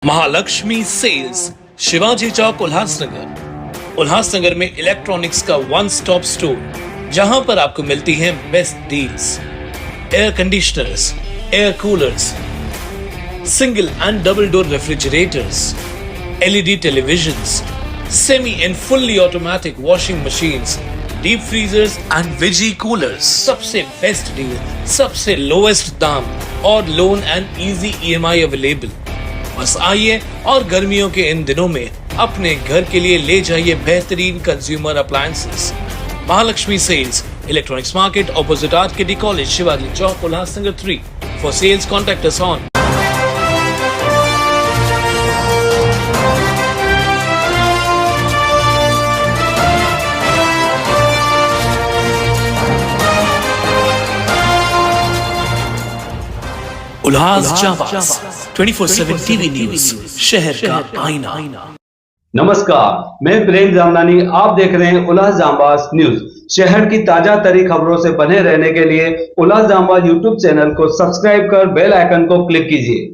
Mahalakshmi sales, Shivaji Chowk, Ulhasnagar. Ulhasnagar में electronics का one stop store, जहां पर आपको मिलती हैं best deals. Air conditioners, air coolers, single and double door refrigerators, LED televisions, semi and fully automatic washing machines, deep freezers and veggie coolers. सबसे best deal, सबसे lowest दाम और loan and easy EMI available. बस आइए और गर्मियों के इन दिनों में अपने घर के लिए ले जाइए बेहतरीन consumer appliances. Mahalakshmi sales, electronics market, opposite RKD college, Shivaji Chowk, Ulhasnagar 3। For sales contact us on Ulhas 24/7 TV news, शहर का आईना। नमस्कार, मैं प्रेम जामनानी, आप देख रहे हैं उल्लास जांबाज न्यूज। शहर की ताजा तरीन खबरों से बने रहने के लिए उल्लास जांबाज यूट्यूब चैनल को सब्सक्राइब कर बेल आइकन को क्लिक कीजिए।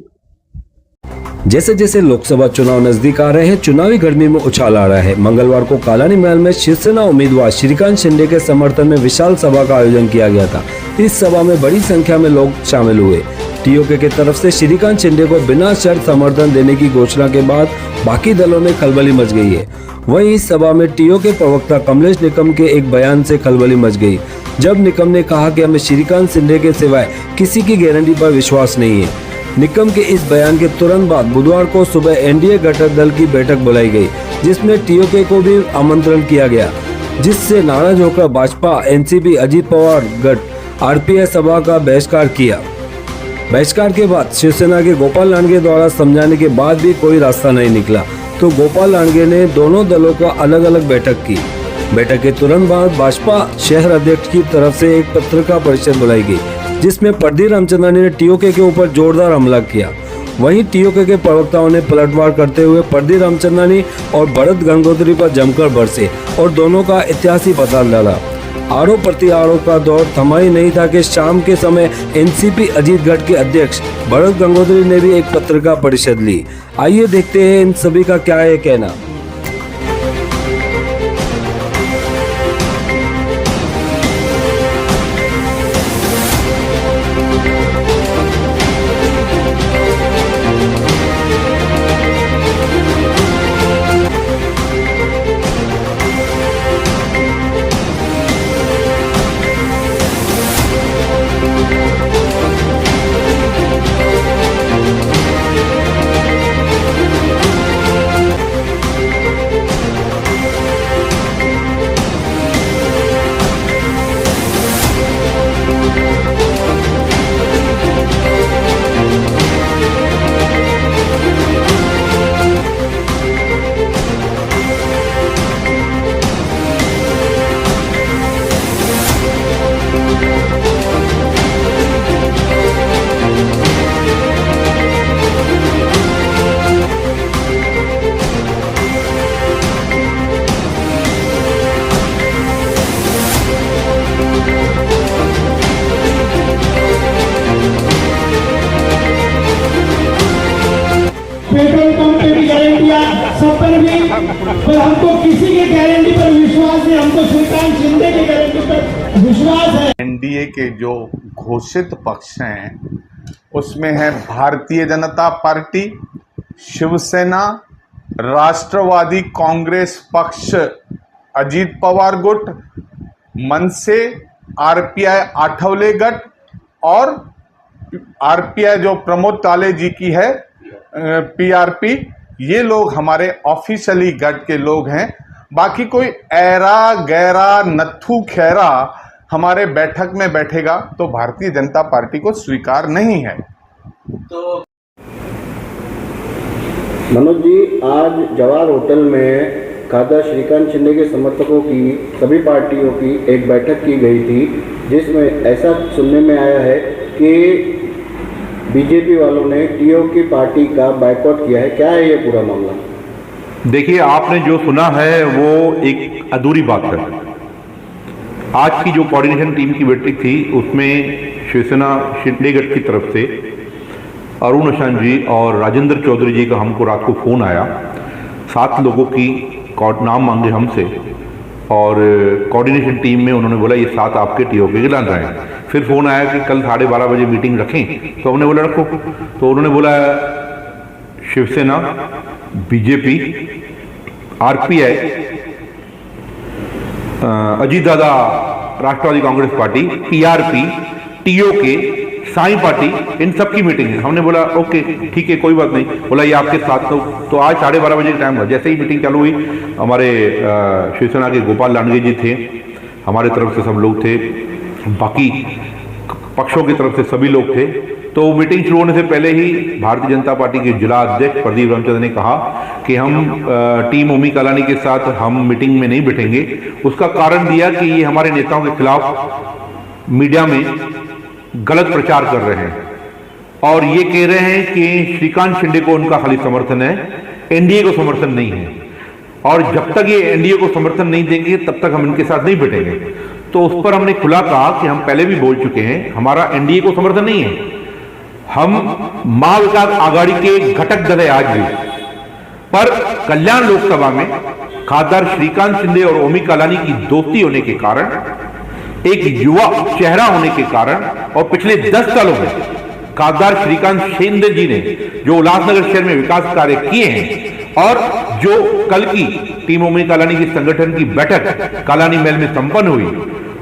जैसे जैसे लोकसभा चुनाव नजदीक आ रहे हैं, चुनावी गर्मी में उछाल आ रहा है। मंगलवार को कालानी महल में शिवसेना उम्मीदवार श्रीकांत शिंदे के समर्थन में विशाल सभा का आयोजन किया गया था। इस सभा में बड़ी संख्या में लोग शामिल हुए। टीओके की तरफ से श्रीकांत शिंदे को बिना शर्त समर्थन देने की घोषणा के बाद बाकी दलों में खलबली मच गई है। वहीं इस सभा में टीओके प्रवक्ता कमलेश निकम के एक बयान से खलबली मच गई, जब निकम ने कहा कि हमें श्रीकांत शिंदे के सिवाय किसी की गारंटी पर विश्वास नहीं है। निकम के इस बयान के तुरंत बाद बुधवार को सुबह एनडीए घटक दल की बैठक बुलाई गई, जिसमें टीओके को भी आमंत्रण किया गया, जिससे नाराज होकर भाजपा, एनसीपी, अजीत पवार गठ आरपीआई सभा का बहिष्कार किया। बहिष्कार के बाद शिवसेना के गोपाल लांडगे द्वारा समझाने के बाद भी कोई रास्ता नहीं निकला, तो गोपाल लांडगे ने दोनों दलों का अलग अलग बैठक की। बैठक के तुरंत बाद भाजपा शहर अध्यक्ष की तरफ से एक पत्रकार परिषद बुलाई गई, जिसमें प्रदीप रामचंद्रानी ने टीओके के ऊपर जोरदार हमला किया। वहीं टीओके के प्रवक्ताओं ने पलटवार करते हुए प्रदीप रामचंद्रानी और भरत गंगोत्री पर जमकर बरसे और दोनों का इतिहासी पता डाला। आरोप प्रति आरोप का दौर थमा ही नहीं था कि शाम के समय एनसीपी अजीत गढ़ के अध्यक्ष भरत गंगोत्री ने भी एक पत्रकार परिषद ली। आइए देखते हैं इन सभी का क्या है कहना। पेट्रोल पंप पे भी गारंटियां, सब पर भी, पर हमको किसी के गारंटी पर विश्वास नहीं, हमको श्रीकांत शिंदे की गारंटी पर विश्वास है। एनडीए के जो घोषित पक्ष हैं उसमें है भारतीय जनता पार्टी, शिवसेना, राष्ट्रवादी कांग्रेस पक्ष, अजीत पवार गुट, मनसे, आरपीआई आठवले गठ और आरपीआई जो प्रमोद ताले जी की है पीआरपी। ये लोग हमारे ऑफिशियली गठ के लोग हैं। बाकी कोई ऐरा गैरा नत्थू खैरा हमारे बैठक में बैठेगा तो भारतीय जनता पार्टी को स्वीकार नहीं है। तो मनोज जी, आज जवाहर होटल में खासदार श्रीकांत शिंदे के समर्थकों की सभी पार्टियों की एक बैठक की गई थी, जिसमें ऐसा सुनने में आया है कि बीजेपी वालों ने टीओके पार्टी का बायकॉट किया है। क्या है ये पूरा मामला? देखिए, आपने जो सुना है वो एक अधूरी बात है। आज की जो कोऑर्डिनेशन टीम की बैठक थी उसमें शिवसेना शिंदे गठ की तरफ से अरुण अशान जी और राजेंद्र चौधरी जी का हमको रात को फ़ोन आया। 7 लोगों की नाम मांगे हमसे और कोऑर्डिनेशन टीम में उन्होंने बोला ये 7 आपके टीओके के डाल रहे हैं। फिर फ़ोन आया कि कल 12:30 बजे मीटिंग रखें, तो हमने बोला रखो। तो उन्होंने बोला Shiv Sena, BJP, RPI, Ajit Dada Rashtrawadi Congress party, PRP, TOK, Sai party, इन सब की मीटिंग है। हमने बोला ओके ठीक है कोई बात नहीं। बोला ये आपके साथ तो आज 12:30 बजे का टाइम हुआ। जैसे ही मीटिंग चालू हुई हमारे शिवसेना के गोपाल लांडगे जी थे, हमारे तरफ से सब लोग थे, बाकी पक्षों की तरफ से सभी लोग थे। तो मीटिंग शुरू होने से पहले ही भारतीय जनता पार्टी के जिला अध्यक्ष प्रदीप रामचंद्र ने कहा कि हम टीम ओमी कालानी के साथ हम मीटिंग में नहीं बैठेंगे। उसका कारण दिया कि ये हमारे नेताओं के खिलाफ मीडिया में गलत प्रचार कर रहे हैं और ये कह रहे हैं कि श्रीकांत शिंदे को उनका खाली समर्थन है, एनडीए को समर्थन नहीं है, और जब तक ये एनडीए को समर्थन नहीं देंगे तब तक हम इनके साथ नहीं बैठेंगे। तो उस पर हमने खुला कहा कि हम पहले भी बोल चुके हैं, हमारा एनडीए को समर्थन नहीं है, हम महाविकास आघाड़ी के घटक दल है आज भी। पर कल्याण लोकसभा में खासदार श्रीकांत शिंदे और ओमी कालानी की दोस्ती होने के कारण, एक युवा चेहरा होने के कारण और पिछले 10 सालों में खासदार श्रीकांत शिंदे जी ने जो उल्लासनगर शहर में विकास कार्य किए हैं और जो कल की टीम ओमी कालानी की संगठन की बैठक कालानी महल में संपन्न हुई,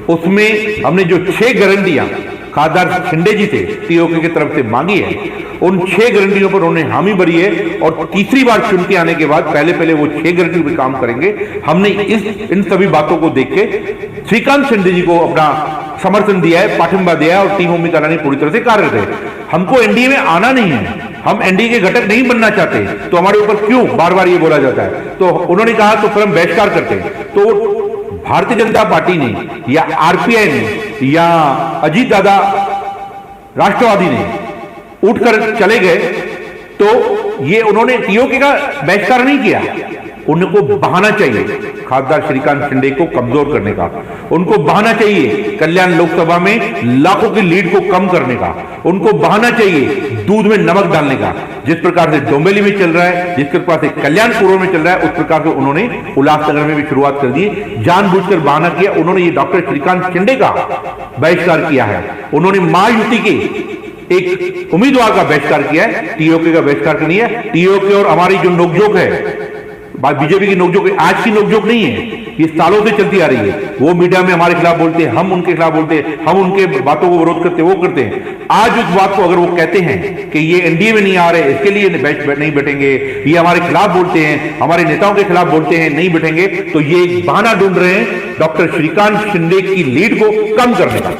उसमें हमने जो 6 गारंटियां खासदार शिंदे जी से टीओके की तरफ से मांगी है, उन 6 गारंटियों पर उन्होंने हामी भरी है और तीसरी बार चुन के आने के बाद पहले वो 6 गारंटी पर काम करेंगे। हमने इन सभी बातों को देख के श्रीकांत शिंदे जी को अपना समर्थन दिया है, पाठिंबा दिया है और टीम ओमी कालानी पूरी तरह से कार्यरत है। हमको एनडीए में आना नहीं है, हम एनडीए के घटक नहीं बनना चाहते, तो हमारे ऊपर क्यों बार बार ये बोला जाता है। तो उन्होंने कहा तो फिर हम बहिष्कार करते हैं। तो भारतीय जनता पार्टी ने या आरपीआई ने या अजीत दादा राष्ट्रवादी ने उठकर चले गए, तो ये उन्होंने टीओके का बहिष्कार नहीं किया। उनको बहाना चाहिए खासदार श्रीकांत शिंदे को कमजोर करने का, उनको बहाना चाहिए कल्याण लोकसभा में लाखों की लीड को कम करने का, उनको बहाना चाहिए दूध में नमक डालने का। जिस प्रकार से डोंबिवली में चल रहा है, जिस प्रकार से कल्याणपुर में चल रहा है, उस प्रकार से उन्होंने उल्लासनगर में भी शुरुआत कर दी। जानबूझकर बहाना किया। उन्होंने ये डॉक्टर श्रीकांत शिंदे का बहिष्कार किया है, उन्होंने महायुति के एक उम्मीदवार का बहिष्कार किया है, टीओके का बहिष्कार नहीं है। टीओके और हमारी जो नोकझोंक है, बीजेपी की नोकझोंक आज की नोकझोंक नहीं है, ये सालों से चलती आ रही है। वो मीडिया में हमारे खिलाफ बोलते हैं, हम उनके खिलाफ बोलते हैं, हम उनके बातों को विरोध करते हैं, वो करते हैं। आज उस बात को अगर वो कहते हैं कि ये एनडीए में नहीं आ रहे, इसके लिए नहीं बैठेंगे, ये हमारे खिलाफ बोलते हैं, हमारे नेताओं के खिलाफ बोलते हैं, नहीं बैठेंगे, तो ये एक बहाना ढूंढ रहे हैं डॉक्टर श्रीकांत शिंदे की लीड को कम करने का।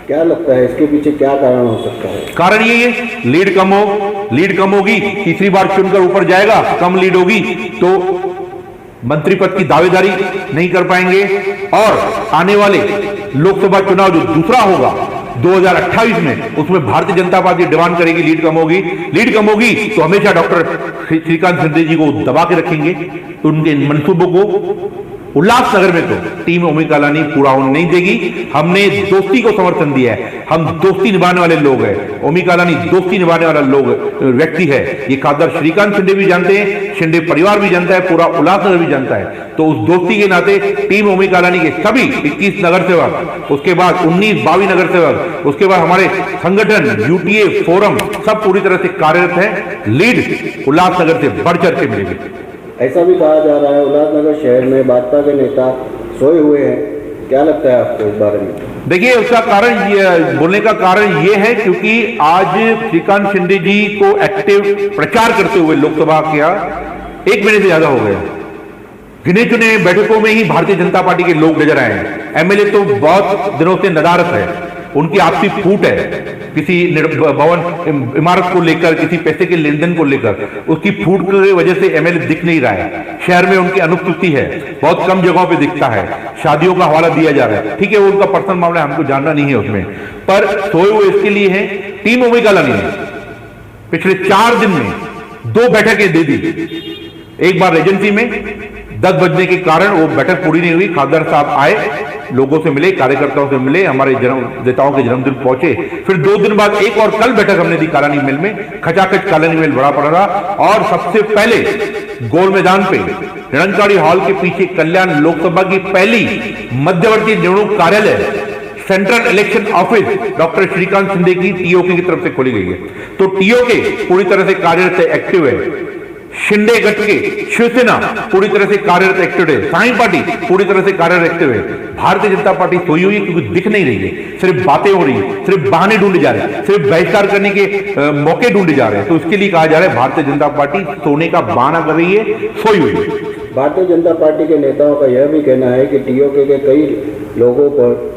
क्या लगता है इसके पीछे क्या कारण हो सकता है? कारण यही है, लीड कम होगी, तीसरी बार चुनकर ऊपर जाएगा, कम लीड होगी तो मंत्री पद की दावेदारी नहीं कर पाएंगे और आने वाले लोकसभा चुनाव जो दूसरा होगा 2028 में, उसमें भारतीय जनता पार्टी डिमांड करेगी लीड कम होगी तो हमेशा डॉक्टर श्रीकांत शिंदे जी को दबा के रखेंगे। तो उनके मंसूबों को उल्लासनगर में तो टीम ओमी कालानी पूरा होने नहीं देगी। हमने दोस्ती को समर्थन दिया है, हम दोस्ती निभाने वाले लोग हैं। ओमी कालानी दोस्ती निभाने वाला व्यक्ति है, ये खासदार श्रीकांत शिंदे भी जानते हैं, शिंदे परिवार भी जानता है, पूरा उल्लासनगर भी जानता है। तो उस दोस्ती के नाते टीम ओमी कालानी के सभी 21 नगर सेवक, उसके बाद 19-22 नगर सेवक, उसके बाद हमारे संगठन यूटीए फोरम सब पूरी तरह से कार्यरत है। लीड उल्लासनगर से बढ़ चढ़ के मिलेगी। ऐसा भी कहा जा रहा है उल्लासनगर शहर में भाजपा के नेता सोए हुए हैं, क्या लगता है आपको इस बारे में? देखिए, उसका कारण बोलने का कारण ये है क्योंकि आज श्रीकांत शिंदे जी को एक्टिव प्रचार करते हुए लोकसभा किया 1 महीने से ज्यादा हो गया। गिने चुने बैठकों में ही भारतीय जनता पार्टी के लोग नजर आए हैं। एमएलए तो बहुत दिनों से नदारत है, उनकी आपसी फूट है किसी भवन इमारत को लेकर, किसी पैसे के लेन देन को लेकर, उसकी फूट की वजह से एमएलए दिख नहीं रहा है। शहर में उनकी अनुपस्थिति है, बहुत कम जगहों पे दिखता है, शादियों का हवाला दिया जा रहा है। ठीक है, वो उनका पर्सनल मामला है, हमको जानना नहीं है उसमें, पर सोए हुए इसके लिए है। टीम ओमी कालानी ने पिछले 4 दिन में 2 बैठकें दे दी, एक बार रेजेंसी में, 10 बजने के कारण वो बैठक पूरी नहीं हुई। खासदार साहब आए, लोगों से मिले, कार्यकर्ताओं से मिले, हमारे नेताओं के जन्मदिन पहुंचे। फिर 2 दिन बाद एक और कल बैठक हमने दी कालानी मिल में। खचाखच कालानी मिल बड़ा पड़ा रहा और सबसे पहले गोल मैदान पे निरंकारी हॉल के पीछे कल्याण लोकसभा की पहली मध्यवर्ती निवडणूक कार्यालय central election office doctor Shrikant Shinde की टीओके की तरफ से खोली गई है। तो टीओके पूरी तरह से कार्यरत एक्टिव है, शिंदे गट के शिवसेना पूरी तरह से कार्यरत एक्टिव है, साई पार्टी पूरी तरह से कार्यरत एक्टिव है। भारतीय जनता पार्टी सोई हुई है क्योंकि दिख नहीं रही है, सिर्फ बातें हो रही है, सिर्फ बहाने ढूंढे जा रहे हैं, सिर्फ बहिष्कार करने के मौके ढूंढे जा रहे हैं। तो उसके लिए कहा जा रहा है भारतीय जनता पार्टी सोने का बहाना कर रही है, सोई हुई है। भारतीय जनता पार्टी के नेताओं का यह भी कहना है कि टीओके के कई लोगों पर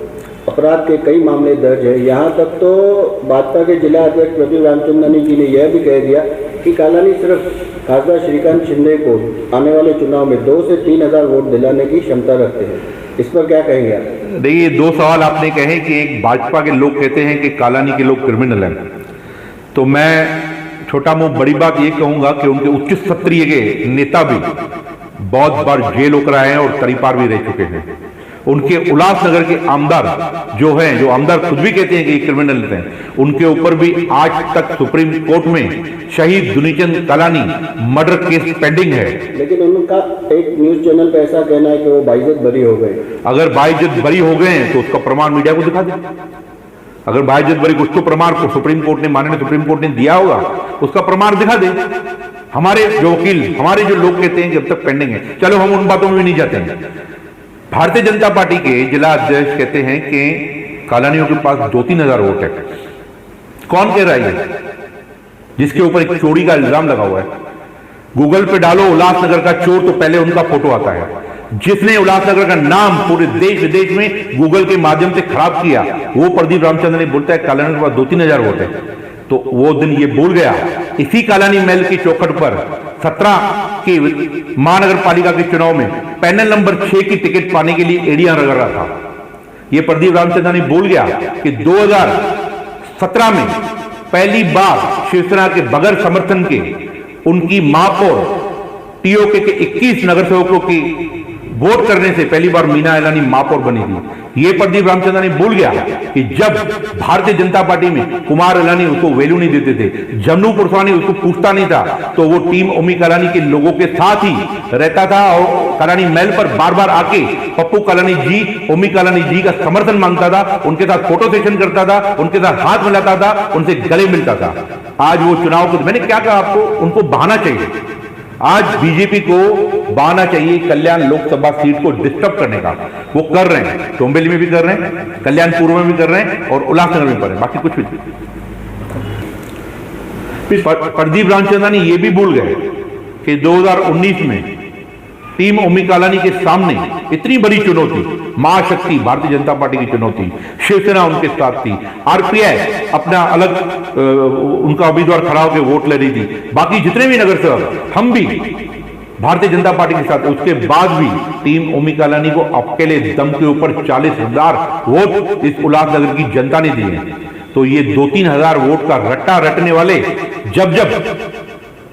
अपराध के कई मामले दर्ज है। यहाँ तक तो भाजपा के जिला अध्यक्ष प्रदीप रामचंद्रानी जी ने यह भी कह दिया कि कालानी सिर्फ खासदार श्रीकांत शिंदे को आने वाले चुनाव में 2 से 3 हजार वोट दिलाने की क्षमता रखते हैं। इस पर क्या कहेंगे आप? देखिए, 2 सवाल आपने कहे कि एक भाजपा के लोग कहते हैं कि कालानी के लोग क्रिमिनल हैं, तो मैं छोटा मुंह बड़ी बात ये कहूंगा कि उनके उच्च स्तरीय के नेता भी बहुत बार जेल होकर आए हैं और तरीपार भी रह चुके हैं। उनके उल्लासनगर के आमदार जो हैं, जो आमदार खुद भी कहते हैं कि क्रिमिनल हैं, उनके ऊपर भी आज तक सुप्रीम कोर्ट में शहीद Dunichand Kalani murder case pending है। लेकिन उनका एक न्यूज चैनल पे ऐसा कहना है कि वो बाइज्जत बरी हो गए। अगर बाइज्जत बरी हो गए हैं तो उसका प्रमाण मीडिया को दिखा दें। अगर बाइज्जत बरी कुछ तो प्रमाण को सुप्रीम कोर्ट ने, माननीय सुप्रीम कोर्ट ने दिया होगा, उसका प्रमाण दिखा दें। हमारे जो वकील, हमारे जो लोग कहते हैं कि अब तक पेंडिंग है, चलो हम उन बातों में भी नहीं जाते हैं। भारतीय जनता पार्टी के जिला अध्यक्ष कहते हैं कि कालानियों के पास 2-3 हजार वोट है। कौन कह रहा है? जिसके ऊपर एक चोरी का इल्जाम लगा हुआ है। गूगल पे डालो उल्लासनगर का चोर तो पहले उनका फोटो आता है। जिसने उल्लासनगर का नाम पूरे देश विदेश में गूगल के माध्यम से खराब किया, वो प्रदीप रामचंद्र ने बोलता है कालानी के पास 2-3 हजार वोट है। तो वो दिन ये भूल गया, इसी कालानी महल की चौखट पर 17 की महानगर पालिका के चुनाव में पैनल नंबर 6 की टिकट पाने के लिए एड़ियां रगड़ रहा था। ये प्रदीप रामचंद्रानी भूल गया कि 2017 में पहली बार शिवसेना के बगैर समर्थन के उनकी महापौर टीओके के 21 नगर सेवकों की वोट करने से पहली बार मीना इलानी महापौर बनी थी। ये प्रदीप रामचंद्रानी भूल गया कि जब भारतीय जनता पार्टी में कुमार इलानी उसको वैल्यू नहीं देते थे, जमनू पुरस्वानी उसको पूछता नहीं था, तो वो टीम ओमी कालानी के लोगों के साथ ही रहता था और कालानी महल पर बार बार आके पप्पू कालानी जी, ओमी कालानी जी का समर्थन मांगता था, उनके साथ फोटो सेशन करता था, उनके साथ हाथ मिलाता था, उनसे गले मिलता था। आज वो चुनाव को, मैंने क्या कहा आपको, उनको बहाना चाहिए। आज बीजेपी को बहाना चाहिए कल्याण लोकसभा सीट को डिस्टर्ब करने का। वो कर रहे हैं, टोंबेली में भी कर रहे हैं, कल्याण पूर्व में भी कर रहे हैं और उल्लासनगर में कर रहे हैं, बाकी कुछ भी नहीं। प्रदीप रामचंद्रानी ये भी भूल गए कि 2019 में टीम ओमी कालानी के सामने इतनी बड़ी चुनौती, महाशक्ति भारतीय जनता पार्टी की चुनौती, शिवसेना उनके साथ थी, आरपीआई अपना अलग उनका उम्मीदवार खड़ा होकर वोट ले रही थी, बाकी जितने भी नगर सेवक, हम भी भारतीय जनता पार्टी के साथ। उसके बाद भी टीम ओमी कालानी को अकेले दम के ऊपर 40,000 वोट इस उल्लासनगर की जनता ने दिए। तो ये 2-3 हजार वोट का रट्टा रटने वाले जब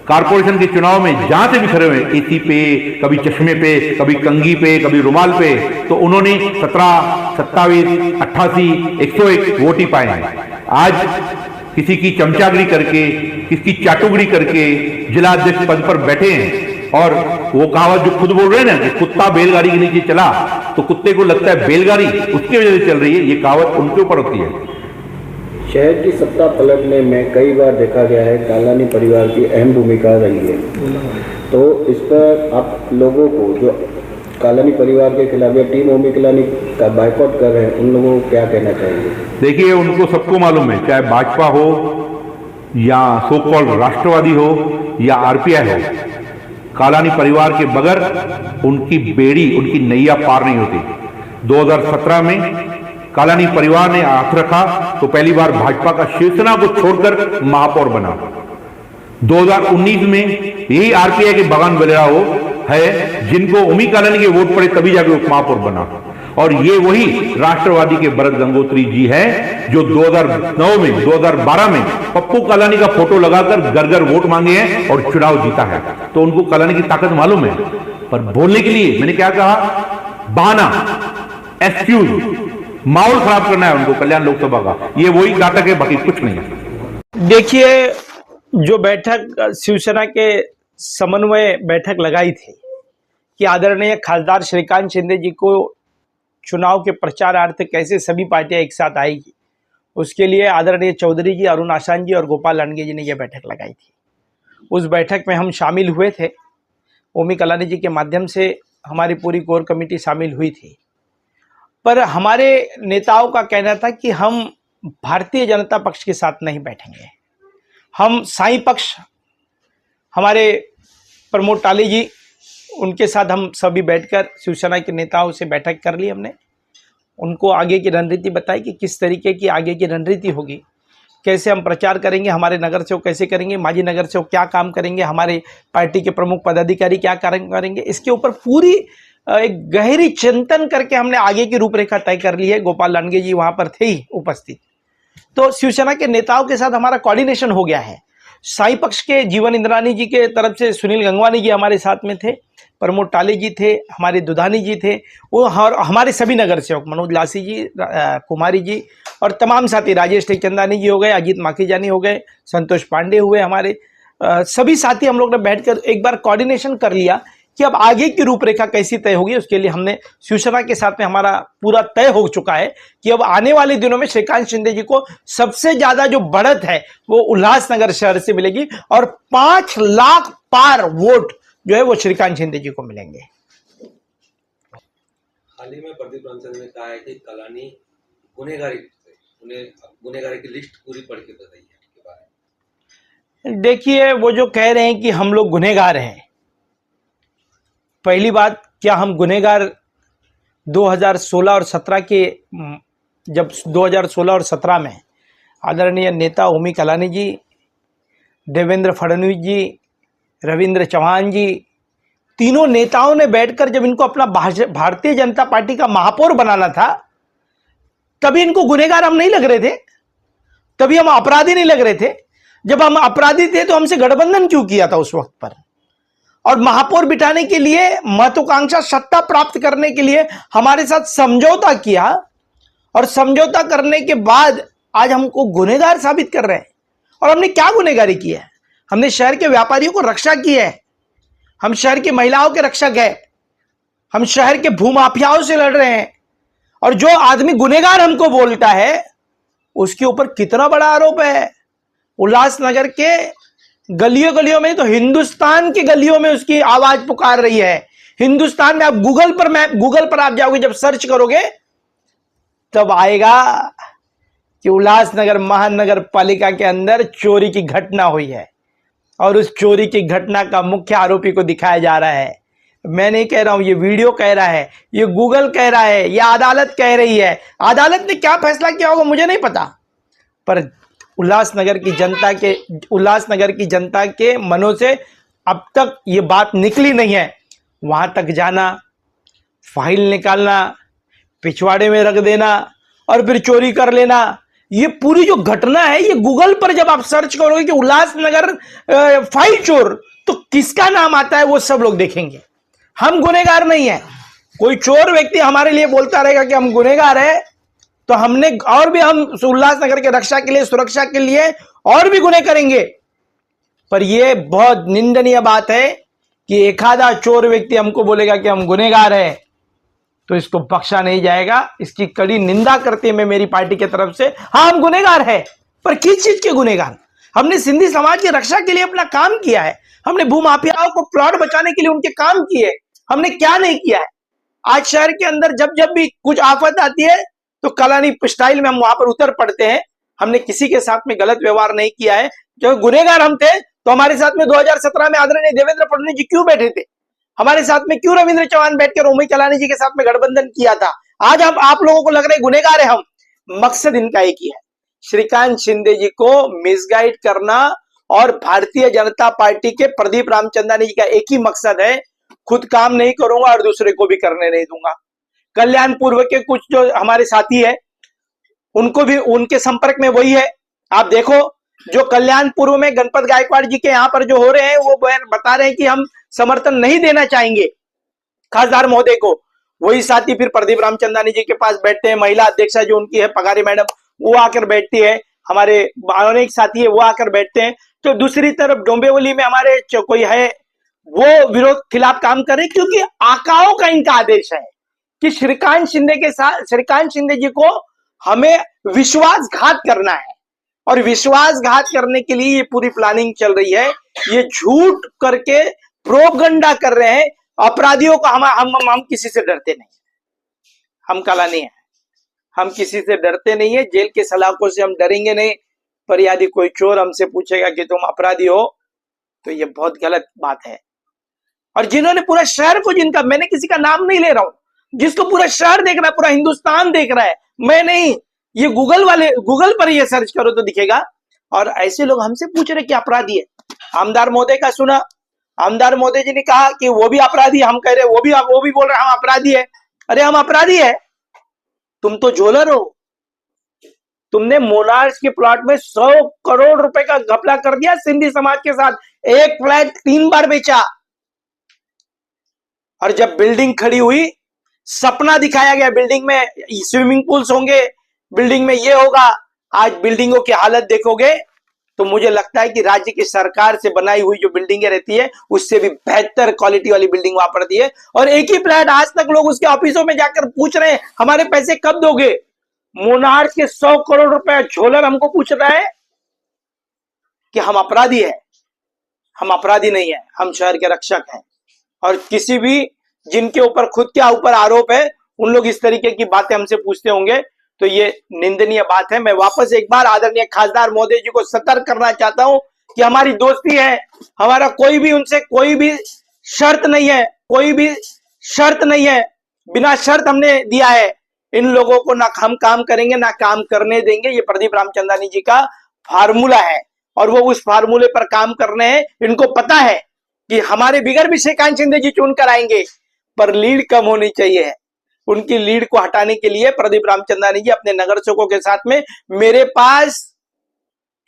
कारपोरेशन के चुनाव में जहां से भी खड़े हुए, एसी पे, कभी चश्मे पे, कभी कंगी पे, कभी रुमाल पे, तो उन्होंने 17, 27, 88, 101 वोट ही पाए हैं। आज किसी की चमचागिरी करके, किसी की चाटुगरी करके जिला अध्यक्ष पद पर बैठे हैं और वो कहावत जो खुद बोल रहे हैं ना कि कुत्ता बैलगाड़ी के नीचे चला तो कुत्ते को लगता है बैलगाड़ी उसकी वजह से चल रही है, ये कहावत उनके ऊपर होती है। शहर की सत्ता पलटने में कई बार देखा गया है कालानी परिवार की अहम भूमिका रही है। तो इस पर आप लोगों को जो कालानी परिवार के खिलाफ या टीम ओमी कालानी का बायकॉट कर रहे हैं, उन लोगों को क्या कहना चाहिए? देखिए, उनको सबको मालूम है, चाहे भाजपा हो या सो कॉल्ड राष्ट्रवादी हो या आरपीआई हो, कालानी परिवार के बगैर उनकी बेड़ी, उनकी नैया पार नहीं होती। 2017 में कालानी परिवार ने हाथ रखा तो पहली बार भाजपा का शिवसेना को छोड़कर महापौर बना। 2019 में यही आरपीआई के बगान बलेरा हो है जिनको ओमी कालानी के वोट पड़े तभी जाके उप महापौर बना। और ये वही राष्ट्रवादी के भरत गंगोत्री जी हैं जो 2009 में, 2012 में पप्पू कालानी का फोटो लगाकर घर घर वोट मांगे हैं और चुनाव जीता है। तो उनको कालानी की ताकत मालूम है। पर बोलने के लिए मैंने क्या कहा, बहाना, एक्सक्यूज, माहौल खराब करना है उनको कल्याण लोकसभा का, ये वही नाटक है, बाकी कुछ नहीं है। देखिए, जो बैठक शिवसेना के समन्वय बैठक लगाई थी कि आदरणीय खासदार श्रीकांत शिंदे जी को चुनाव के प्रचारार्थ कैसे सभी पार्टियां एक साथ आएगी, उसके लिए आदरणीय चौधरी जी, अरुण आशान जी और गोपाल लांडगे जी ने यह बैठक लगाई थी। उस बैठक में हम शामिल हुए थे। ओमी कलानी जी के माध्यम से हमारी पूरी कोर कमेटी शामिल हुई थी। पर हमारे नेताओं का कहना था कि हम भारतीय जनता पक्ष के साथ नहीं बैठेंगे, हम साई पक्ष, हमारे प्रमोद टाली जी, उनके साथ हम सभी बैठकर शिवसेना के नेताओं से बैठक कर ली। हमने उनको आगे की रणनीति बताई कि किस तरीके की आगे की रणनीति होगी, कैसे हम प्रचार करेंगे, हमारे नगर सेवक कैसे करेंगे, माजी नगर सेवक क्या काम करेंगे, हमारे पार्टी के प्रमुख पदाधिकारी क्या कार्य करेंगे। इसके ऊपर पूरी एक गहरी चिंतन करके हमने आगे की रूपरेखा तय कर ली है। गोपाल लांडगे जी वहां पर थे ही उपस्थित। तो शिवसेना के नेताओं के साथ हमारा कोऑर्डिनेशन हो गया है। साई पक्ष के जीवन इंद्रानी जी के तरफ से सुनील गंगवानी जी हमारे साथ में थे, प्रमोद टाली जी थे, हमारे दुधानी जी थे, वो हमारे सभी नगर सेवक मनोज लासी जी, कुमारी जी और तमाम साथी, राजेश टेकचंदानी जी हो गए, अजीत माखीजानी हो गए, संतोष पांडे हुए, हमारे सभी साथी हम लोग ने बैठकर एक बार कोऑर्डिनेशन कर लिया कि अब आगे की रूपरेखा कैसी तय होगी। उसके लिए हमने शिवसेना के साथ में हमारा पूरा तय हो चुका है कि अब आने वाले दिनों में श्रीकांत शिंदे जी को सबसे ज्यादा जो बढ़त है वो उल्लासनगर शहर से मिलेगी और 5 लाख पार वोट जो है वो श्रीकांत शिंदे जी को मिलेंगे। हाल ही में प्रदीप रामचंद्र ने कहा है कि कलानी गुनहगारी, उन्हें गुनहगारी की लिस्ट पूरी पढ़ के बताइए के बारे में। देखिए, वो जो कह रहे हैं कि हम लोग गुनहगार हैं, पहली बात, क्या हम गुनहगार 2016 और 17 के, जब 2016 और 17 में आदरणीय नेता ओमी कलानी जी, देवेंद्र फडणवीस जी, रविंद्र चौहान जी, तीनों नेताओं ने बैठकर जब इनको अपना भारतीय जनता पार्टी का महापौर बनाना था, तभी इनको गुनहगार हम नहीं लग रहे थे, तभी हम अपराधी नहीं लग रहे थे। जब हम अपराधी थे तो हमसे गठबंधन क्यों किया था उस वक्त पर? और महापौर बिठाने के लिए, महत्वाकांक्षा सत्ता प्राप्त करने के लिए हमारे साथ समझौता किया और समझौता करने के बाद आज हमको गुनहगार साबित कर रहे हैं। और हमने क्या गुनहगारी की है? हमने शहर के व्यापारियों को रक्षा की है, हम शहर की महिलाओं के रक्षक हैं, हम शहर के भूमाफियाओं से लड़ रहे हैं। और जो आदमी गुनहगार हमको बोलता है उसके ऊपर कितना बड़ा आरोप है। उल्लासनगर के गलियों गलियों में, तो हिंदुस्तान की गलियों में उसकी आवाज पुकार रही है। हिंदुस्तान में आप गूगल पर आप जाओगे, जब सर्च करोगे तब आएगा कि उल्लासनगर महानगर पालिका के अंदर चोरी की घटना हुई है और उस चोरी की घटना का मुख्य आरोपी को दिखाया जा रहा है। मैं नहीं कह रहा हूं, ये वीडियो कह रहा है, ये गूगल कह रहा है, ये अदालत कह रही है। अदालत ने क्या फैसला किया होगा मुझे नहीं पता, पर उल्लासनगर की जनता के मनों से अब तक ये बात निकली नहीं है। वहां तक जाना, फाइल निकालना, पिछवाड़े में रख देना और फिर चोरी कर लेना, ये पूरी जो घटना है, ये गूगल पर जब आप सर्च करोगे कि उल्लासनगर फाइल चोर, तो किसका नाम आता है वो सब लोग देखेंगे। हम गुनहगार नहीं है। कोई चोर व्यक्ति हमारे लिए बोलता रहेगा कि हम गुनहगार है, तो हमने और भी, हम उल्लासनगर के रक्षा के लिए, सुरक्षा के लिए और भी गुनाह करेंगे। पर यह बहुत निंदनीय बात है कि एक आधा चोर व्यक्ति हमको बोलेगा कि हम गुनहगार है, तो इसको बख्शा नहीं जाएगा। इसकी कड़ी निंदा करते हैं मैं मेरी पार्टी की तरफ से। हाँ, हम गुनहगार है, पर किस चीज के गुनहगार? हमने सिंधी समाज की रक्षा के लिए अपना काम किया है, हमने भूमाफियाओं को प्लॉट बचाने के लिए उनके काम किए, हमने क्या नहीं किया है। आज शहर के अंदर जब जब भी कुछ आफत आती है तो कलानी स्टाइल में हम वहां पर उतर पड़ते हैं। हमने किसी के साथ में गलत व्यवहार नहीं किया है। जब गुनहगार हम थे तो हमारे साथ में 2017 में आदरणीय देवेंद्र फडणवीस जी क्यों बैठे थे? हमारे साथ में क्यों रविंद्र चौहान बैठकर ओमी कलानी जी के साथ में गठबंधन किया था? आज हम आप लोगों को लग रहे गुनहगार है हम। मकसद इनका एक ही है, श्रीकांत शिंदे जी को मिसगाइड करना। और भारतीय जनता पार्टी के प्रदीप रामचंदानी जी का एक ही मकसद है, खुद काम नहीं करूंगा और दूसरे को भी करने नहीं दूंगा। कल्याण पूर्व के कुछ जो हमारे साथी है उनको भी, उनके संपर्क में वही है। आप देखो, जो कल्याण पूर्व में गणपत गायकवाड़ जी के यहाँ पर जो हो रहे हैं, वो बता रहे हैं कि हम समर्थन नहीं देना चाहेंगे। खासदार महोदय को। वही साथी फिर प्रदीप रामचंदानी जी के पास बैठते हैं, महिला अध्यक्षा जो उनकी है पगारी मैडम, वो आकर बैठती है, हमारे अनेक साथी है वो आकर बैठते हैं। तो दूसरी तरफ डोंबिवली में हमारे कोई है वो विरोध खिलाफ काम करे, क्योंकि आकाओं का इनका आदेश है कि श्रीकांत शिंदे के साथ, श्रीकांत शिंदे जी को हमें विश्वासघात करना है, और विश्वासघात करने के लिए ये पूरी प्लानिंग चल रही है। ये झूठ करके प्रोपगंडा कर रहे हैं अपराधियों को। हम किसी से डरते नहीं, हम काला नहीं है, हम किसी से डरते नहीं है, जेल के सलाखों से हम डरेंगे नहीं। पर यदि कोई चोर हमसे पूछेगा कि तुम अपराधी हो, तो ये बहुत गलत बात है। और जिन्होंने पूरा शहर को, जिनका, मैंने किसी का नाम नहीं ले रहा हूं, जिसको पूरा शहर देख रहा है, पूरा हिंदुस्तान देख रहा है, मैं नहीं, ये गूगल पर ये सर्च करो तो दिखेगा। और ऐसे लोग हमसे पूछ रहे कि अपराधी है। आमदार महोदय का सुना, आमदार महोदय जी ने कहा कि वो भी अपराधी, हम कह रहे वो भी बोल रहे हम अपराधी है। अरे हम अपराधी है, तुम तो झोलर हो। तुमने मोनार्च के प्लॉट में 100 करोड़ रुपए का घपला कर दिया सिंधी समाज के साथ, एक फ्लैट 3 बार बेचा। और जब बिल्डिंग खड़ी हुई, सपना दिखाया गया बिल्डिंग में स्विमिंग पूल्स होंगे, बिल्डिंग में ये होगा। आज बिल्डिंगों की हालत देखोगे तो मुझे लगता है कि राज्य की सरकार से बनाई हुई जो बिल्डिंगें रहती है उससे भी बेहतर क्वालिटी वाली बिल्डिंग वहां पड़ती है। और एक ही फ्लैट, आज तक लोग उसके ऑफिसों में जाकर पूछ रहे हैं हमारे पैसे कब दोगे। मोनार्च के 100 करोड़ रुपए झोलर हमको पूछ रहा है कि हम अपराधी है। हम अपराधी नहीं है, हम शहर के रक्षक हैं। और किसी भी जिनके ऊपर खुद के ऊपर आरोप है, उन लोग इस तरीके की बातें हमसे पूछते होंगे तो ये निंदनीय बात है। मैं वापस एक बार आदरणीय खासदार महोदय जी को सतर्क करना चाहता हूं कि हमारी दोस्ती है, हमारा कोई भी उनसे कोई भी शर्त नहीं है, कोई भी शर्त नहीं है, बिना शर्त हमने दिया है। इन लोगों को ना हम काम करेंगे ना काम करने देंगे। ये प्रदीप रामचंदानी जी का फार्मूला है और वो उस फार्मूले पर काम कर रहे हैं। इनको पता है कि हमारे बिगड़ भी श्रीकांत शिंदे जी चुन कर आएंगे, पर लीड कम होनी चाहिए। उनकी लीड को हटाने के लिए प्रदीप रामचंदानी जी अपने नगर सेवकों के साथ में, मेरे पास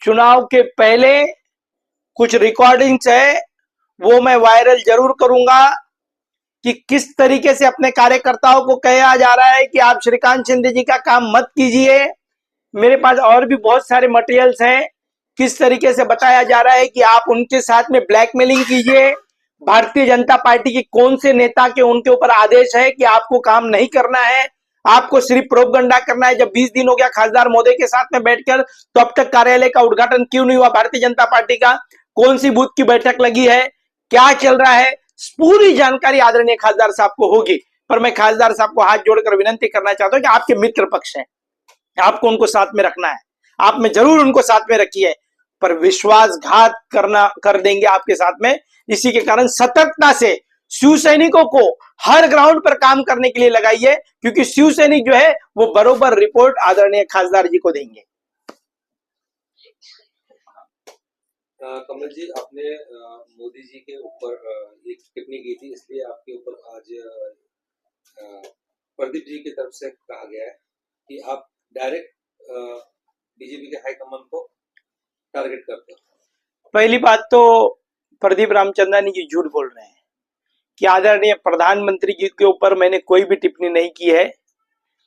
चुनाव के पहले कुछ रिकॉर्डिंग्स है, वो मैं वायरल जरूर करूंगा कि किस तरीके से अपने कार्यकर्ताओं को कहा जा रहा है कि आप श्रीकांत शिंदे जी का काम मत कीजिए। मेरे पास और भी बहुत सारे मटेरियल्स हैं, किस तरीके से बताया जा रहा है कि आप उनके साथ में ब्लैकमेलिंग कीजिए। भारतीय जनता पार्टी की कौन से नेता के उनके ऊपर आदेश है कि आपको काम नहीं करना है, आपको सिर्फ प्रोपगंडा करना है। जब 20 दिन हो गया खासदार महोदय के साथ में बैठकर, तो अब तक कार्यालय का उद्घाटन क्यों नहीं हुआ भारतीय जनता पार्टी का? कौन सी बूथ की बैठक लगी है, क्या चल रहा है, पूरी जानकारी आदरणीय खासदार साहब को होगी। पर मैं खासदार साहब को हाथ जोड़कर विनंती करना चाहता हूं कि आपके मित्र पक्ष हैं, आपको उनको साथ में रखना है, आप में जरूर उनको साथ में रखिए, पर विश्वासघात कर देंगे आपके साथ में। इसी के कारण सतर्कता से शिव सैनिकों को हर ग्राउंड पर काम करने के लिए लगाइए, क्योंकि शिव सैनिक जो है वो बरोबर रिपोर्ट आदरणीय खासदार जी को देंगे। कमल जी, आपने मोदी जी के ऊपर एक टिप्पणी की थी, इसलिए आपके ऊपर आज प्रदीप जी की तरफ से कहा गया है कि आप डायरेक्ट बीजेपी के हाईकमान को टारगेट करते हो। पहली बात तो प्रदीप रामचंदानी जी झूठ बोल रहे हैं कि आदरणीय प्रधानमंत्री जी के ऊपर मैंने कोई भी टिप्पणी नहीं की है,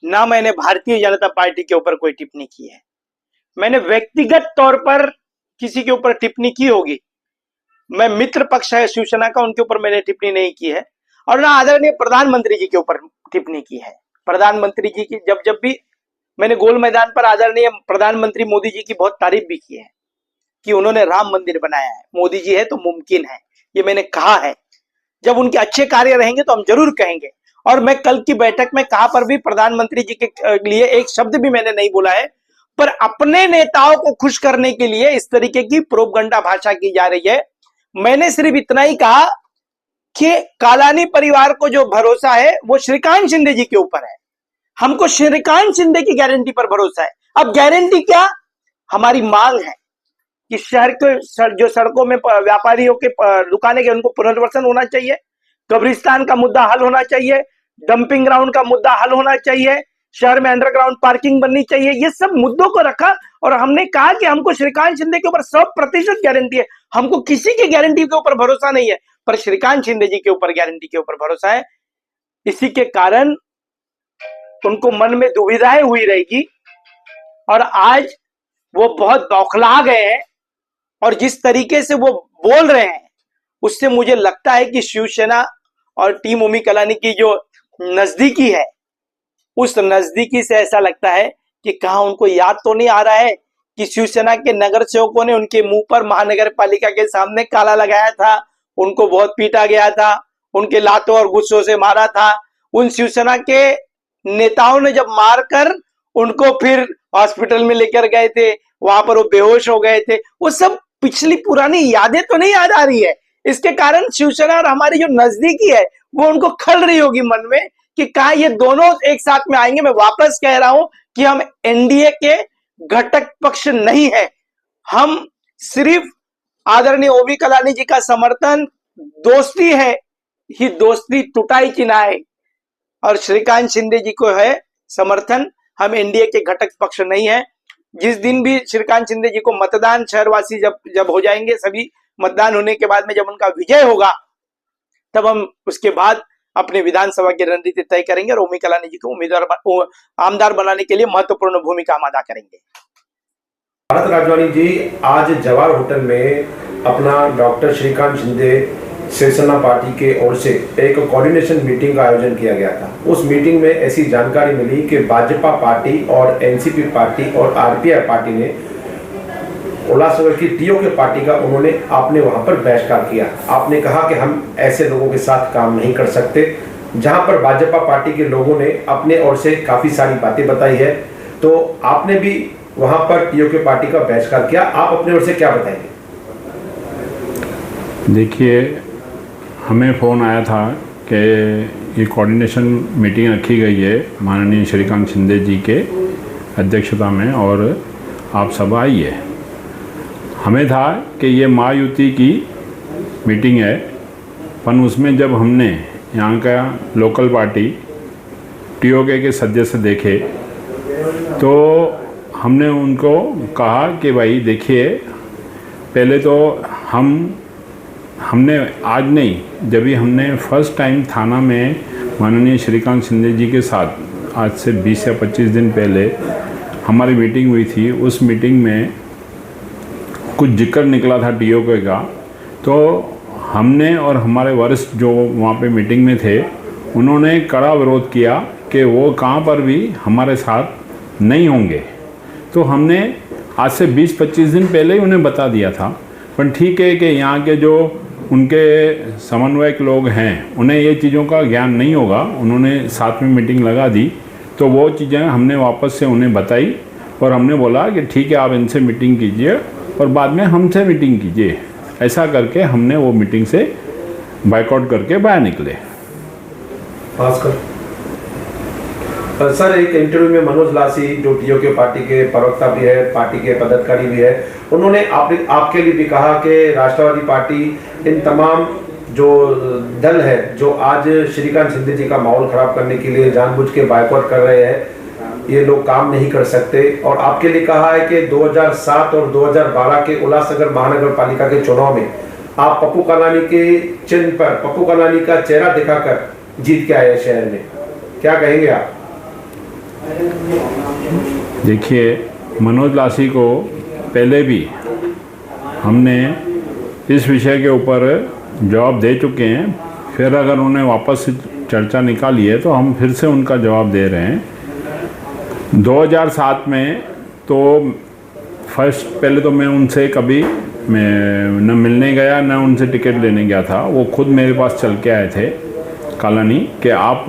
ना मैंने भारतीय जनता पार्टी के ऊपर कोई टिप्पणी की है। मैंने व्यक्तिगत तौर पर किसी के ऊपर टिप्पणी की होगी, मैं मित्र पक्ष है शिवसेना का, उनके ऊपर मैंने टिप्पणी नहीं की है। और ना आदरणीय प्रधानमंत्री जी के ऊपर टिप्पणी की है। प्रधानमंत्री जी की जब भी मैंने गोल मैदान पर आदरणीय प्रधानमंत्री मोदी जी की बहुत तारीफ भी की है कि उन्होंने राम मंदिर बनाया है, मोदी जी है तो मुमकिन है, ये मैंने कहा है। जब उनके अच्छे कार्य रहेंगे तो हम जरूर कहेंगे। और मैं कल की बैठक में कहां पर भी प्रधानमंत्री जी के लिए एक शब्द भी मैंने नहीं बोला है, पर अपने नेताओं को खुश करने के लिए इस तरीके की प्रोपगंडा भाषा की जा रही है। मैंने सिर्फ इतना ही कहा कि कालानी परिवार को जो भरोसा है वो श्रीकांत शिंदे जी के ऊपर है, हमको श्रीकांत शिंदे की गारंटी पर भरोसा है। अब गारंटी क्या, हमारी मांग है कि शहर के जो सड़कों में व्यापारियों के दुकानें के उनको पुनर्वसन होना चाहिए, कब्रिस्तान का मुद्दा हल होना चाहिए, डंपिंग ग्राउंड का मुद्दा हल होना चाहिए, शहर में अंडरग्राउंड पार्किंग बननी चाहिए। ये सब मुद्दों को रखा और हमने कहा कि हमको श्रीकांत शिंदे के ऊपर 100% गारंटी है, हमको किसी की गारंटी के ऊपर भरोसा नहीं है, पर श्रीकांत शिंदे जी के ऊपर गारंटी के ऊपर भरोसा है। इसी के कारण उनको मन में दुविधाएं हुई रहेगी और आज वो बहुत बौखला गए हैं और जिस तरीके से वो बोल रहे हैं उससे मुझे लगता है कि शिवसेना और टीम उमी कलानी की जो नजदीकी है उस नजदीकी से ऐसा लगता है कि कहाँ उनको याद तो नहीं आ रहा है कि शिवसेना के नगर सेवकों ने उनके मुंह पर महानगर पालिका के सामने काला लगाया था, उनको बहुत पीटा गया था, उनके लातों और गुस्सों से मारा था। उन शिवसेना के नेताओं ने जब मारकर उनको फिर हॉस्पिटल में लेकर गए थे, वहां पर वो बेहोश हो गए थे। वो सब पिछली पुरानी यादें तो नहीं याद आ रही है। इसके कारण शिवसेना और हमारी जो नजदीकी है वो उनको खल रही होगी मन में कि कहा ये दोनों एक साथ में आएंगे। मैं वापस कह रहा हूं कि हम एनडीए के घटक पक्ष नहीं है, हम सिर्फ आदरणीय ओवी कलानी जी का समर्थन, दोस्ती है, ही दोस्ती टूटाई चिनाए, और श्रीकांत शिंदे जी को है समर्थन। हम एनडीए के घटक पक्ष नहीं है। जिस दिन भी श्रीकांत शिंदे जी को मतदान, शहरवासी जब हो जाएंगे, सभी मतदान होने के बाद में जब उनका विजय होगा, तब हम उसके बाद अपने विधानसभा की रणनीति तय करेंगे और ओमी कलानी जी को उम्मीदवार आमदार बनाने के लिए महत्वपूर्ण भूमिका हम अदा करेंगे। भारत राजवानी जी, आज जवाहर होटल में अपना डॉक्टर श्रीकांत शिंदे शिवसेना पार्टी के ओर से एक कोऑर्डिनेशन मीटिंग का आयोजन किया गया था। उस मीटिंग में ऐसी जानकारी मिली कि भाजपा पार्टी और एनसीपी पार्टी और आरपीआई पार्टी ने उल्लासनगर की टीओके पार्टी का आपने वहां पर बहिष्कार किया। आपने कहा कि हम ऐसे लोगों के साथ काम नहीं कर सकते। जहां पर भाजपा पार्टी के लोगों ने अपने ओर से काफी सारी बातें बताई है, तो आपने भी वहां पर टीओके पार्टी का बहिष्कार किया। आप अपने ओर से क्या बताएंगे? देखिए, हमें फ़ोन आया था कि ये कोऑर्डिनेशन मीटिंग रखी गई है माननीय श्रीकांत शिंदे जी के अध्यक्षता में और आप सब आइए। हमें था कि ये महायुति की मीटिंग है, पर उसमें जब हमने यहाँ का लोकल पार्टी टीओके के सदस्य देखे तो हमने उनको कहा कि भाई देखिए, पहले तो हमने आज नहीं, जब भी हमने फर्स्ट टाइम थाना में माननीय श्रीकांत शिंदे जी के साथ आज से 20 या 25 दिन पहले हमारी मीटिंग हुई थी, उस मीटिंग में कुछ जिक्र निकला था टीओके का। तो हमने और हमारे वरिष्ठ जो वहाँ पे मीटिंग में थे, उन्होंने कड़ा विरोध किया कि वो कहाँ पर भी हमारे साथ नहीं होंगे। तो हमने आज से 20-25 दिन पहले ही उन्हें बता दिया था। पर ठीक है कि यहाँ के जो उनके समन्वयक लोग हैं, उन्हें ये चीज़ों का ज्ञान नहीं होगा, उन्होंने साथ में मीटिंग लगा दी। तो वो चीज़ें हमने वापस से उन्हें बताई और हमने बोला कि ठीक है, आप इनसे मीटिंग कीजिए और बाद में हमसे मीटिंग कीजिए। ऐसा करके हमने वो मीटिंग से बाइकआउट करके बाहर निकले। सर, एक इंटरव्यू में मनोज लासी जो टीओके पार्टी के प्रवक्ता भी है, पार्टी के पदाधिकारी भी है, उन्होंने आपके लिए भी कहा कि राष्ट्रवादी पार्टी इन तमाम जो दल है जो आज श्रीकांत शिंदे जी का माहौल खराब करने के लिए जानबूझ के बाइकआउट कर रहे हैं, ये लोग काम नहीं कर सकते। और आपके लिए कहा है कि 2007 और 2012 के उल्लासनगर महानगर पालिका के चुनाव में आप पप्पू कलानी के चिन्ह पर पप्पू कलानी का चेहरा दिखाकर जीत के आए शहर में, क्या कहेंगे आप? देखिए, मनोज लासी को पहले भी हमने इस विषय के ऊपर जवाब दे चुके हैं। फिर अगर उन्होंने वापस से चर्चा निकाली है तो हम फिर से उनका जवाब दे रहे हैं। 2007 में तो पहले तो मैं उनसे कभी न मिलने गया, न उनसे टिकट लेने गया था। वो खुद मेरे पास चल के आए थे कॉलोनी कि आप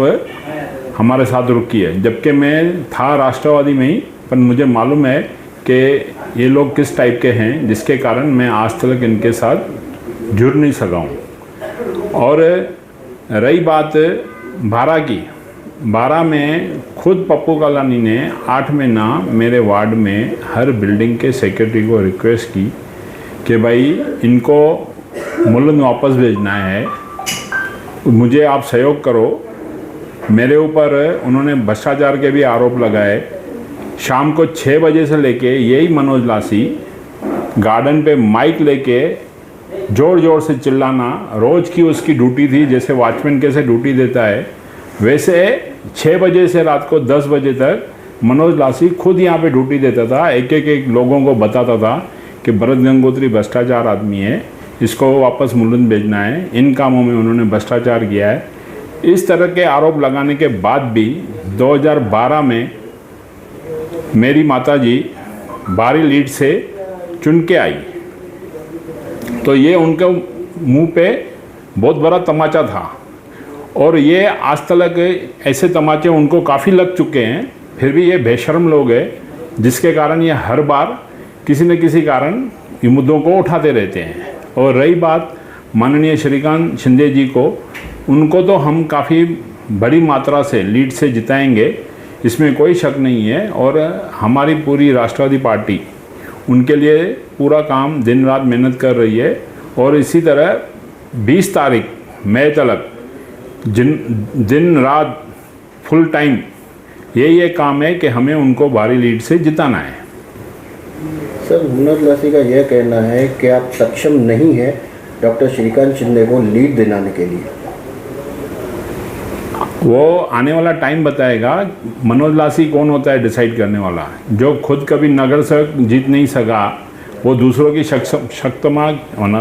हमारे साथ रुकिए, जबकि मैं था राष्ट्रवादी में ही, पर मुझे मालूम है कि ये लोग किस टाइप के हैं, जिसके कारण मैं आज तक इनके साथ जुड़ नहीं सका हूँ। और रही बात 12 की, 12 में खुद पप्पू कलानी ने 8 महीना मेरे वार्ड में हर बिल्डिंग के सेक्रेटरी को रिक्वेस्ट की कि भाई इनको मुल्क वापस भेजना है, मुझे आप सहयोग करो। मेरे ऊपर उन्होंने भ्रष्टाचार के भी आरोप लगाए। शाम को 6 बजे से लेके यही मनोज लासी गार्डन पे माइक लेके ज़ोर ज़ोर से चिल्लाना रोज़ की उसकी ड्यूटी थी, जैसे वॉचमैन कैसे ड्यूटी देता है वैसे 6 बजे से रात को 10 बजे तक मनोज लासी खुद यहाँ पे ड्यूटी देता था, एक लोगों को बताता था कि भरत गंगोत्री भ्रष्टाचार आदमी है, इसको वापस मुलुंड भेजना है, इन कामों में उन्होंने भ्रष्टाचार किया है। इस तरह के आरोप लगाने के बाद भी 2012 में मेरी माताजी भारी लीड से चुन के आई, तो ये उनके मुंह पे बहुत बड़ा तमाचा था और ये आज तक ऐसे तमाचे उनको काफ़ी लग चुके हैं, फिर भी ये बेशर्म लोग हैं जिसके कारण ये हर बार किसी न किसी कारण ये मुद्दों को उठाते रहते हैं। और रही बात माननीय श्रीकांत शिंदे जी को, उनको तो हम काफ़ी बड़ी मात्रा से लीड से जिताएंगे, इसमें कोई शक नहीं है। और हमारी पूरी राष्ट्रवादी पार्टी उनके लिए पूरा काम दिन रात मेहनत कर रही है और इसी तरह 20 तारीख मई तक दिन रात फुल टाइम ये काम है कि हमें उनको भारी लीड से जिताना है। सर, मनोज लासी का यह कहना है कि आप सक्षम नहीं है डॉक्टर श्रीकांत शिंदे को लीड दिलाने के लिए। वो आने वाला टाइम बताएगा। मनोज लासी कौन होता है डिसाइड करने वाला, जो खुद कभी नगर से जीत नहीं सका, वो दूसरों की शक्तिमा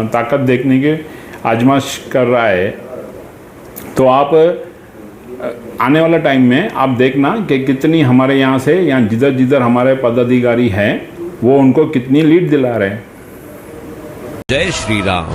ताकत देखने के आजमाइश कर रहा है। तो आप आने वाला टाइम में आप देखना कि कितनी हमारे यहाँ से या जिधर जिधर हमारे पदाधिकारी हैं वो उनको कितनी लीड दिला रहे हैं। जय श्री राम।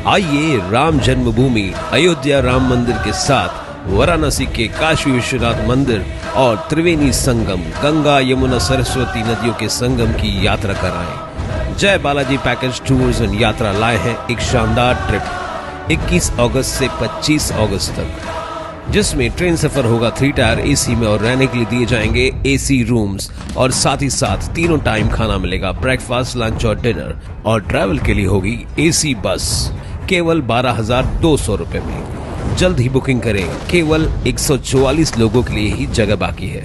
आइए राम जन्मभूमि अयोध्या राम मंदिर के साथ वाराणसी के काशी विश्वनाथ मंदिर और त्रिवेणी संगम गंगा यमुना सरस्वती नदियों के संगम की यात्रा कराएं। जय बालाजी पैकेज टूर्स एंड यात्रा लाए हैं एक शानदार ट्रिप 21 अगस्त से 25 अगस्त तक, जिसमें ट्रेन सफर होगा 3 टायर एसी में और रहने के लिए दिए जाएंगे एसी रूम्स और साथ ही साथ तीनों टाइम खाना मिलेगा, ब्रेकफास्ट, लंच और डिनर। और ट्रैवल के लिए होगी एसी बस केवल 12,200 रुपए में। जल्द ही बुकिंग करें, केवल 144 लोगों के लिए ही जगह बाकी है।